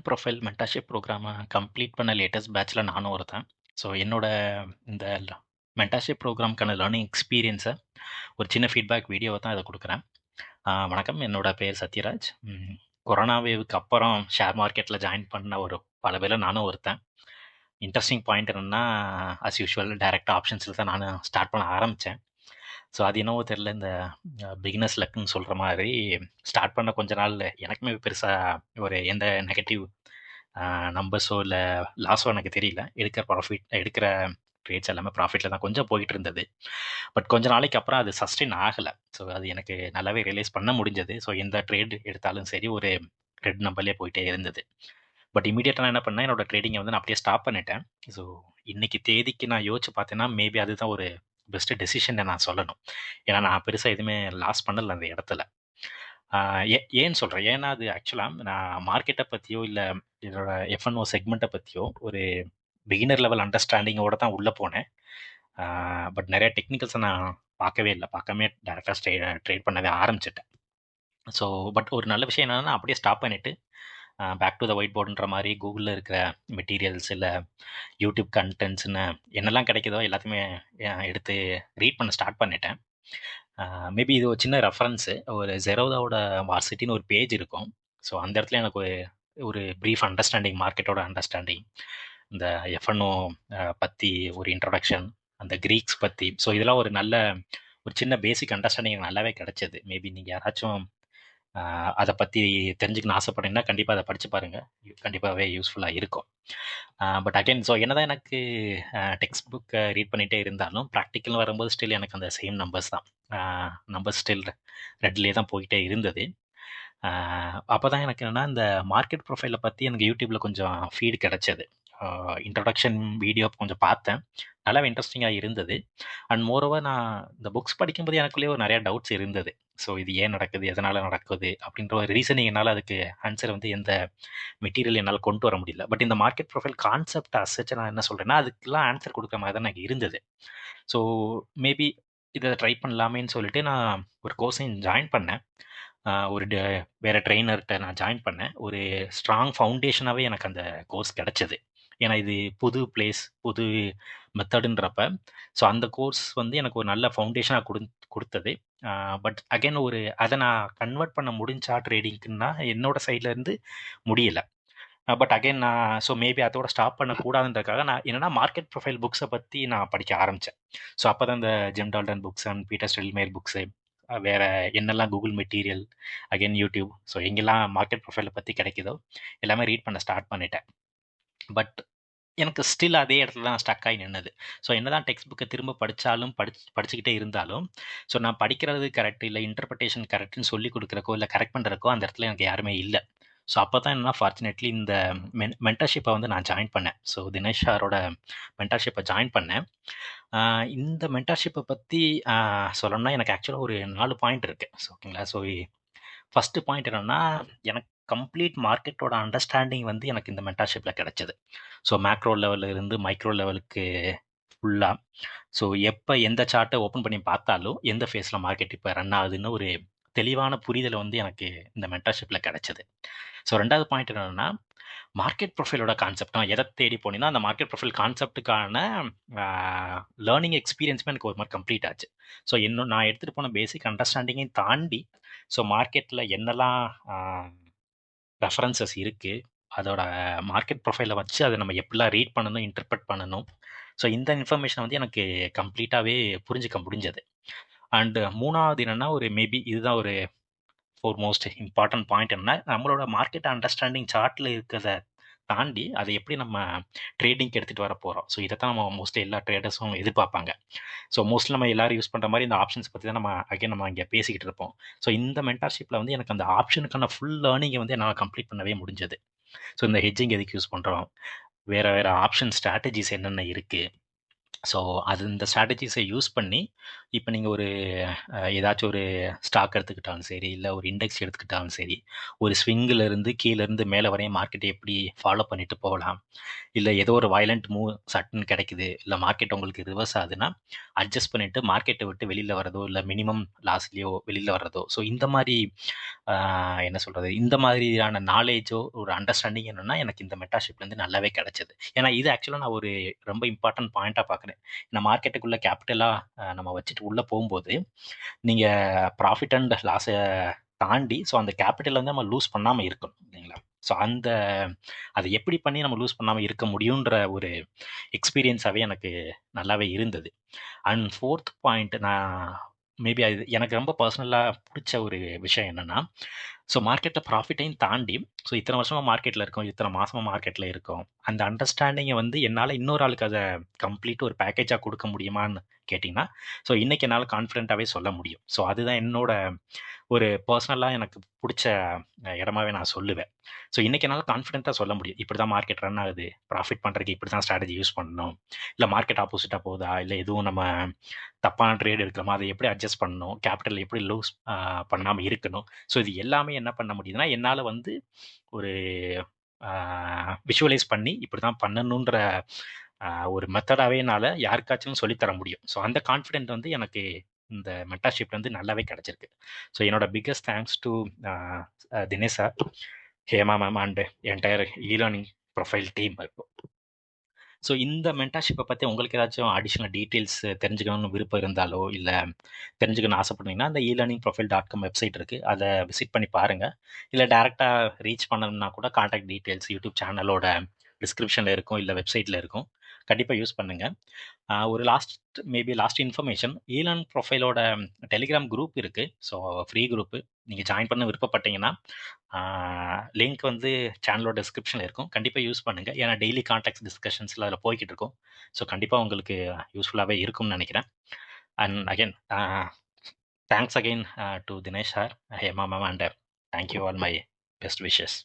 Profile mentorship ப்ரோக்ராம complete பண்ண latest பேட்ச்ல நானும் ஒருத்தன். ஸோ என்னோட இந்த மென்டர்ஷிப் ப்ரோக்ராம்க்கான லேர்னிங் எக்ஸ்பீரியன்ஸை ஒரு சின்ன ஃபீட்பேக் வீடியோவை தான் இதை கொடுக்குறேன். வணக்கம், என்னோட பேர் சத்யராஜ். கொரோனா வேவுக்கு அப்புறம் ஷேர் மார்க்கெட்டில் ஜாயின் பண்ண ஒரு பல பேரில் நானும் ஒருத்தன். இன்ட்ரெஸ்டிங் பாயிண்ட் என்னென்னா, அஸ் யூஷுவல் டைரக்ட் ஆப்ஷன்ஸில் தான் நான் ஸ்டார்ட் பண்ண ஆரம்பித்தேன். ஸோ அது என்னவோ தெரில, இந்த பிகினர்ஸ் லக்குன்னு சொல்கிற மாதிரி ஸ்டார்ட் பண்ண கொஞ்ச நாள் எனக்குமே பெருசாக ஒரு எந்த நெகட்டிவ் நம்பர்ஸோ இல்லை லாஸோ எனக்கு தெரியல. எடுக்கிற ட்ரேட்ஸ் எல்லாமே ப்ராஃபிட்டில் தான் கொஞ்சம் போயிட்டு இருந்தது. பட் கொஞ்ச நாளைக்கு அப்புறம் அது சஸ்டெயின் ஆகலை. ஸோ அது எனக்கு நல்லாவே ரியலைஸ் பண்ண முடிஞ்சது. ஸோ எந்த ட்ரேட் எடுத்தாலும் சரி ஒரு ரெட் நம்பர்லேயே போயிட்டே இருந்தது. பட் இமீடியட்டாக நான் என்ன பண்ணேன், என்னோட ட்ரேடிங்கை வந்து நான் அப்படியே ஸ்டாப் பண்ணிட்டேன். ஸோ இன்னைக்கு தேதிக்கு நான் யோசிச்சு பார்த்தேன்னா மேபி அதுதான் ஒரு பெஸ்ட் டெசிஷன் நான் சொல்லணும். ஏன்னா நான் பெருசாக எதுவுமே லாஸ் பண்ணல அந்த இடத்துல. ஏன்னு சொல்கிறேன், ஏன்னா அது ஆக்சுவலாக நான் மார்க்கெட்டை பற்றியோ இல்லை இதோட எஃப்என்ஓ செக்மெண்ட்டை பற்றியோ ஒரு பிகினர் லெவல் அண்டர்ஸ்டாண்டிங்கோட தான் உள்ளே போனேன். பட் நிறைய டெக்னிக்கல்ஸை நான் பார்க்கவே இல்லை, பார்க்காம டேரெக்டாக ட்ரேட் பண்ணவே ஆரம்பிச்சிட்டேன். ஸோ பட் ஒரு நல்ல விஷயம் என்னென்னா, அப்படியே ஸ்டாப் பண்ணிவிட்டு பேக் டு த ஒயிட் போர்டுன்ற மாதிரி கூகுளில் இருக்கிற மெட்டீரியல்ஸ் இல்லை யூடியூப் கண்டென்ட்ஸ்னு என்னெல்லாம் கிடைக்குதோ எல்லாத்தையுமே எடுத்து ரீட் பண்ண ஸ்டார்ட் பண்ணிட்டேன். மேபி இது ஒரு சின்ன ரெஃபரன்ஸு. ஒரு ஜெரோதாவோட வார்சிட்டின்னு ஒரு பேஜ் இருக்கும். ஸோ அந்த இடத்துல எனக்கு ஒரு ப்ரீஃப் அண்டர்ஸ்டாண்டிங், மார்க்கெட்டோட அண்டர்ஸ்டாண்டிங், இந்த எஃப்என்ஓ பற்றி ஒரு இன்ட்ரொடக்ஷன், அந்த க்ரீக்ஸ் பற்றி, ஸோ இதெல்லாம் ஒரு சின்ன பேசிக் அண்டர்ஸ்டாண்டிங் நல்லாவே கிடச்சிது. மேபி நீங்கள் யாராச்சும் அதை பற்றி தெரிஞ்சுக்கணும்னு ஆசைப்பட்டீங்கன்னா கண்டிப்பாக அதை படித்து பாருங்கள், கண்டிப்பாகவே யூஸ்ஃபுல்லாக இருக்கும். பட் அகைன் ஸோ என்னதான் எனக்கு டெக்ஸ்ட் புக்கை ரீட் பண்ணிகிட்டே இருந்தாலும் ப்ராக்டிக்கல்னு வரும்போது ஸ்டில் எனக்கு அந்த சேம் நம்பர்ஸ் தான், நம்பர்ஸ் ஸ்டில் ரெட்லேயே தான் போயிட்டே இருந்தது. அப்போ தான் எனக்கு என்னென்னா, இந்த மார்க்கெட் ப்ரொஃபைலை பற்றி எனக்கு யூடியூப்பில் கொஞ்சம் ஃபீடு கிடச்சது. இன்ட்ரொடக்ஷன் வீடியோ கொஞ்சம் பார்த்தேன், நல்லாவே இன்ட்ரெஸ்டிங்காக இருந்தது. அண்ட் மோரோவர் நான் இந்த புக்ஸ் படிக்கும்போது எனக்குள்ளேயே ஒரு நிறையா டவுட்ஸ் இருந்தது. ஸோ இது ஏன் நடக்குது, எதனால் நடக்குது அப்படின்ற ஒரு ரீசனிங் என்னால் அதுக்கு ஆன்சர் வந்து எந்த மெட்டீரியல் என்னால் கொண்டு வர முடியல. பட் இந்த மார்க்கெட் ப்ரொஃபைல் கான்செப்ட் அசச்சு நான் என்ன சொல்கிறேன்னா, அதுக்கெல்லாம் ஆன்சர் கொடுக்குற மாதிரி தான் எனக்கு இருந்தது. ஸோ மேபி இதை ட்ரை பண்ணலாமேன்னு சொல்லிட்டு நான் ஒரு கோர்ஸையும் ஜாயின் பண்ணேன். ஒரு வேறு ட்ரெயினர்கிட்ட நான் ஜாயின் பண்ணேன். ஒரு ஸ்ட்ராங் ஃபவுண்டேஷனாகவே எனக்கு அந்த கோர்ஸ் கிடச்சிது. ஏன்னா இது புது பிளேஸ், புது மெத்தடுன்றப்ப ஸோ அந்த கோர்ஸ் வந்து எனக்கு ஒரு நல்ல ஃபவுண்டேஷனாக கொடுத்தது. பட் அகைன் அதை நான் கன்வெர்ட் பண்ண முடிஞ்சா ட்ரேடிங்க்குன்னா என்னோட சைட்லேருந்து முடியலை. பட் அகைன் நான் ஸோ மேபி அதோட ஸ்டாப் பண்ணக்கூடாதுன்றதுக்காக நான் என்னென்னா மார்க்கெட் ப்ரொஃபைல் புக்ஸை பற்றி நான் படிக்க ஆரம்பித்தேன். ஸோ அப்போ தான் இந்த Jim Dalton books and Peter Stelmeyer books, வேறு என்னெல்லாம் Google material, again YouTube, so எங்கெல்லாம் மார்க்கெட் ப்ரொஃபைலை பற்றி கிடைக்குதோ எல்லாமே ரீட் பண்ண ஸ்டார்ட் பண்ணிட்டேன். பட் எனக்கு ஸ்டில் அதே இடத்துல தான் ஸ்டக் ஆகி நின்னது. ஸோ என்னதான் டெக்ஸ்ட் புக்கை திரும்ப படிச்சுக்கிட்டே இருந்தாலும், ஸோ நான் படிக்கிறது கரெக்ட் இல்லை, இன்டர்பிரேஷன் கரெக்ட்னு சொல்லி கொடுக்குறக்கோ இல்லை கரெக்ட் பண்ணுறக்கோ அந்த இடத்துல எனக்கு யாருமே இல்லை. ஸோ அப்போ தான் என்னன்னா, ஃபார்ச்சுனேட்லி இந்த மென்டர்ஷிப்பை வந்து நான் ஜாயின் பண்ணேன். ஸோ தினேஷ் சாரோட மென்டர்ஷிப்பை ஜாயின் பண்ணேன். இந்த மென்டர்ஷிப்பை பற்றி சொல்லணும்னா எனக்கு ஆக்சுவலாக ஒரு 4 பாயிண்ட் இருக்குது. ஸோ ஓகேங்களா. ஸோ ஃபஸ்ட்டு பாயிண்ட் என்னென்னா, எனக்கு கம்ப்ளீட் மார்க்கெட்டோட அண்டர்ஸ்டாண்டிங் வந்து எனக்கு இந்த மென்டர்ஷிப்பில் கிடச்சிது. ஸோ மேக்ரோ லெவலில் இருந்து மைக்ரோ லெவலுக்கு ஃபுல்லாக, ஸோ எப்போ எந்த சார்ட்டை ஓப்பன் பண்ணி பார்த்தாலும் எந்த ஃபேஸில் மார்க்கெட் இப்போ ரன் ஆகுதுன்னு ஒரு தெளிவான புரிதல் வந்து எனக்கு இந்த மென்டர்ஷிப்பில் கிடச்சிது. ஸோ 2வது பாயிண்ட் என்னென்னா, மார்க்கெட் ப்ரொஃபைலோட கான்செப்ட் நான் எதை தேடி போனீங்கன்னா, அந்த மார்க்கெட் ப்ரொஃபைல் கான்செப்ட்டுக்கான லேர்னிங் எக்ஸ்பீரியன்ஸுமே எனக்கு ஒரு மாதிரி கம்ப்ளீட் ஆச்சு. ஸோ இன்னும் நான் எடுத்துகிட்டு போன பேசிக் அண்டர்ஸ்டாண்டிங்கையும் தாண்டி, ஸோ மார்க்கெட்டில் என்னெல்லாம் ரெஃபரன்சஸ் இருக்குது, அதோட மார்க்கெட் ப்ரொஃபைலை வச்சு அதை நம்ம எப்படிலாம் ரீட் பண்ணணும், இன்டர்பிரட் பண்ணணும், ஸோ இந்த இன்ஃபர்மேஷன் வந்து எனக்கு கம்ப்ளீட்டாகவே புரிஞ்சுக்க முடிஞ்சது. அண்டு 3வது என்னென்னா, மேபி இதுதான் ஒரு மோஸ்ட் இம்பார்ட்டன்ட் பாயிண்ட் என்னன்னா, நம்மளோட மார்க்கெட் அண்டர்ஸ்டாண்டிங் சார்ட்டில் இருக்கிறத தாண்டி அதை எப்படி நம்ம ட்ரேடிங்க்கு எடுத்துகிட்டு வர போகிறோம். ஸோ இதை தான் நம்ம மோஸ்ட்லி எல்லா ட்ரேடர்ஸும் எதிர்பார்ப்பாங்க. ஸோ மோஸ்ட்லி நம்ம எல்லோரும் யூஸ் பண்ணுற மாதிரி இந்த ஆப்ஷன்ஸ் பற்றி தான் நம்ம இங்கே பேசிக்கிட்டு இருப்போம். ஸோ இந்த மென்டார்ஷிப்பில் வந்து எனக்கு அந்த ஆப்ஷனுக்கான ஃபுல் லேர்னிங்கை வந்து என்னால் கம்ப்ளீட் பண்ணவே முடிஞ்சது. ஸோ இந்த ஹெட்ஜிங் எதுக்கு யூஸ் பண்ணுறோம், வேறு ஆப்ஷன் ஸ்ட்ராட்டஜிஸ் என்னென்ன இருக்குது, ஸோ இந்த ஸ்ட்ராட்டஜிஸை யூஸ் பண்ணி இப்ப நீங்க ஒரு ஏதாச்சும் ஒரு ஸ்டாக் எடுத்துக்கிட்டாலும் சரி, இல்ல ஒரு இண்டெக்ஸ் எடுத்துக்கிட்டாலும் சரி, ஒரு ஸ்விங்ல இருந்து கீழ இருந்து மேல வரையும் மார்க்கெட்ட எப்படி ஃபாலோ பண்ணிட்டு போகலாம். இல்ல ஏதோ ஒரு வயலண்ட் மூவ் சட்டுன்னு கிடைக்குது, இல்ல மார்க்கெட் உங்களுக்கு ரிவர்ஸ் ஆகுதுன்னா, அட்ஜஸ்ட் பண்ணிட்டு மார்க்கெட்ட விட்டு வெளில வரதோ, இல்ல மினிமம் லாஸ்லயோ வெளில வர்றதோ, ஸோ இந்த மாரி என்ன சொல்றது? இந்த மாதிரியான நாலேஜோ, ஒரு அண்டர்ஸ்டாண்டிங் என்னன்னா, எனக்கு இந்த மென்டார்ஷிப்லேருந்து நல்லாவே கிடைச்சது. ஏன்னா, இது ஆக்சுவலா நான் ஒரு ரொம்ப இம்பார்ட்டன்ட் பாயிண்ட்டா பார்க்குறேன். இந்த மார்க்கெட்டுக்குள்ள கேபிட்டலா நம்ம வச்சுட்டு உள்ள போம்போது, நீங்க ப்ராஃபிட் அண்ட் லாஸ தாண்டி, ஸோ அந்த கேபிட்டல வந்து நம்ம லூஸ் பண்ணாம இருக்கணும். இல்லைங்களா? ஸோ அத எப்படி பண்ணி நம்ம லூஸ் பண்ணாம இருக்க முடியுன்ற ஒரு எக்ஸ்பீரியன்ஸாவே எனக்கு நல்லாவே இருந்தது. அண்ட் 4த் பாயிண்ட் நான் மேபி அது எனக்கு ரொம்ப பர்சனலா புடிச்ச ஒரு விஷயம் என்னன்னா, ஸோ மார்க்கெட்ல ப்ராஃபிட்டையும் தாண்டி, ஸோ இத்தன வருஷமா மார்க்கெட்ல இருக்கோம், இத்தன மாசமா மார்க்கெட்ல இருக்கோம். அந்த அண்டர்ஸ்டாண்டிங்க வந்து என்னால இன்னொரு ஆளுக்கு அத கம்ப்ளீட் ஒரு பேக்கேஜா குடுக்க முடியுமான்னு கேட்டீங்கன்னா, ஸோ இன்னைக்கு என்னால கான்ஃபிடென்ட்டாவே சொல்ல முடியும். ஸோ அதுதான் என்னோட ஒரு பர்சனலா எனக்கு புடிச்ச இடமாவே நான் சொல்லுவேன். ஸோ இன்னைக்கு என்னால கான்ஃபிடென்ட்டா சொல்ல முடியும். இப்படிதான் மார்க்கெட் ரன் ஆகுது. ப்ராஃபிட் பண்றதுக்கு இப்படிதான் ஸ்ட்ராட்டஜி யூஸ் பண்ணணும். இல்ல மார்க்கெட் ஆப்போசிட்டா போகுதா? இல்ல எதுவும் நம்ம தப்பான ட்ரேட் எடுக்கிறோமா? அதை எப்படி அட்ஜஸ்ட் பண்ணணும்? கேபிட்டல் எப்படி லூஸ் பண்ணாம இருக்கணும்? ஸோ இது எல்லாமே என்ன பண்ண முடியுதுன்னா, என்னால வந்து ஒரு விஷுவலைஸ் பண்ணி இப்படிதான் பண்ணணுன்ற ஒரு மெத்தடாவே என்னால யாருக்காச்சும் சொல்லித் தர முடியும். ஸோ அந்த கான்ஃபிடென்ட் வந்து எனக்கு இந்த மென்டார்ஷிப்ல வந்து நல்லாவே கிடைச்சிருக்கு. ஸோ என்னோட biggest thanks to Dinesh sir, Hema ma'am and entire e-learning profile team. So இந்த மென்டார்ஷிப்பை பற்றி உங்களுக்கு ஏதாச்சும் அடிஷ்னல் டீட்டெயில்ஸ் தெரிஞ்சுக்கணும்னு விருப்பம் இருந்தாலோ, இல்லை தெரிஞ்சுக்கணும்னு ஆசைப்பட்டீங்கன்னா, அந்த eLearningprofile.com வெப்சைட் இருக்குது. அதை விசிட் பண்ணி பாருங்கள். இல்லை டேரெக்டாக ரீச் பண்ணணும்னா கூட காண்டாக்ட் டீட்டெயில்ஸ் யூடியூப் சேனலோட டிஸ்கிரிப்ஷனில் இருக்கும், இல்லை வெப்சைட்டில் இருக்கும். கண்டிப்பாக யூஸ் பண்ணுங்கள். ஒரு லாஸ்ட் இன்ஃபர்மேஷன், ஈலன் ப்ரொஃபைலோட டெலிகிராம் குரூப் இருக்குது. So free group. நீங்கள் ஜாயின் பண்ண விருப்பப்பட்டீங்கன்னா, லிங்க் வந்து சேனலோட டிஸ்கிரிப்ஷனில் இருக்கும். கண்டிப்பாக யூஸ் பண்ணுங்கள். ஏன்னா டெய்லி கான்டாக்ட்ஸ் டிஸ்கஷன்ஸில் அதில் போய்கிட்டு இருக்கும். ஸோ கண்டிப்பாக உங்களுக்கு யூஸ்ஃபுல்லாகவே இருக்கும்னு நினைக்கிறேன். And again thanks again to Dinesh sir, Hema ma'am and thank you all my best wishes.